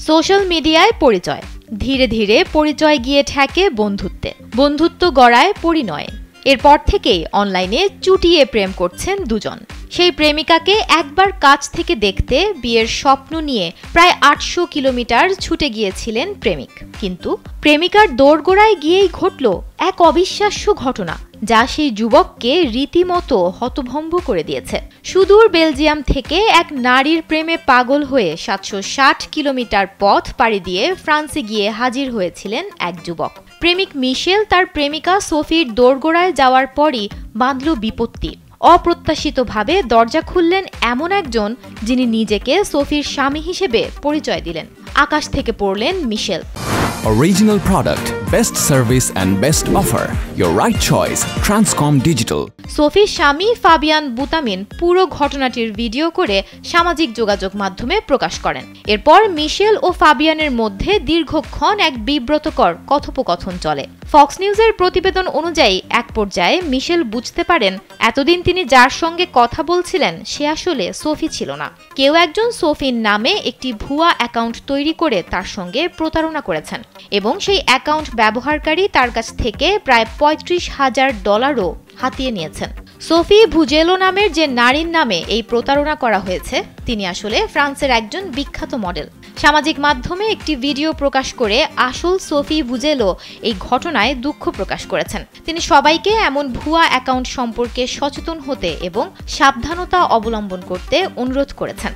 Social মিডিয়ায় পরিচয়। ধীরে ধীরে পরিচয় গিয়ে ঠেকে বন্ধুত্বে, বন্ধুত্ব গড়ায় পরিণয়ে। এরপর থেকেই অনলাইনে চুটিয়ে প্রেম করছেন দুজন। সেই প্রেমিকাকে একবার কাছ থেকে দেখতে বিয়ের স্বপ্ন নিয়ে প্রায় ৮০০ কিলোমিটার ছুটে গিয়েছিলেন প্রেমিক। কিন্তু প্রেমিকার দোরগোড়ায় গিয়েই ঘটল এক অবিশ্বাস্য ঘটনা, যা সেই যুবককে রীতিমতো হতভম্ব করে দিয়েছে। সুদূর বেলজিয়াম থেকে এক নারীর প্রেমে পাগল হয়ে ৭৬০ কিলোমিটার পথ পাড়ি দিয়ে ফ্রান্সে গিয়ে হাজির হয়েছিলেন এক যুবক। প্রেমিক মিশেল তার প্রেমিকা সোফির দোরগোড়ায় যাওয়ার পরই বাঁধল বিপত্তি। অপ্রত্যাশিতভাবে দরজা খুললেন এমন একজন, যিনি নিজেকে সোফির স্বামী হিসেবে পরিচয় দিলেন। আকাশ থেকে পড়লেন মিশেল। Original product, best service and best offer. Your right choice, Transcom Digital. সোফির স্বামী ফাবিয়ান বুতামিন পুরো ঘটনাটির ভিডিও করে সামাজিক যোগাযোগ মাধ্যমে প্রকাশ করেন। এরপর মিশেল ও ফাবিয়ানের মধ্যে দীর্ঘক্ষণ এক বিব্রতকর কথোপকথন চলে। ফক্স নিউজের প্রতিবেদন অনুযায়ী এক পর্যায়ে মিশেল বুঝতে পারেন এতদিন তিনি যার সঙ্গে কথা বলছিলেন সে আসলে সোফি ছিল না। কেউ একজন সোফির নামে একটি ভুয়া অ্যাকাউন্ট তৈরি করে তার সঙ্গে প্রতারণা করেছেন এবং সেই অ্যাকাউন্ট ব্যবহারকারী তার কাছ থেকে প্রায় $৩৫,০০০ হাতিয়ে নিয়েছেন। সোফি ভুজেলো নামের যে নারীর নামে এই প্রতারণা করা হয়েছে, তিনি আসলে ফ্রান্সের একজন বিখ্যাত মডেল। সামাজিক মাধ্যমে একটি ভিডিও প্রকাশ করে আসল সোফি ভুজেলো এই ঘটনায় দুঃখ প্রকাশ করেছেন। তিনি সবাইকে এমন ভুয়া অ্যাকাউন্ট সম্পর্কে সচেতন হতে এবং সাবধানতা অবলম্বন করতে অনুরোধ করেছেন।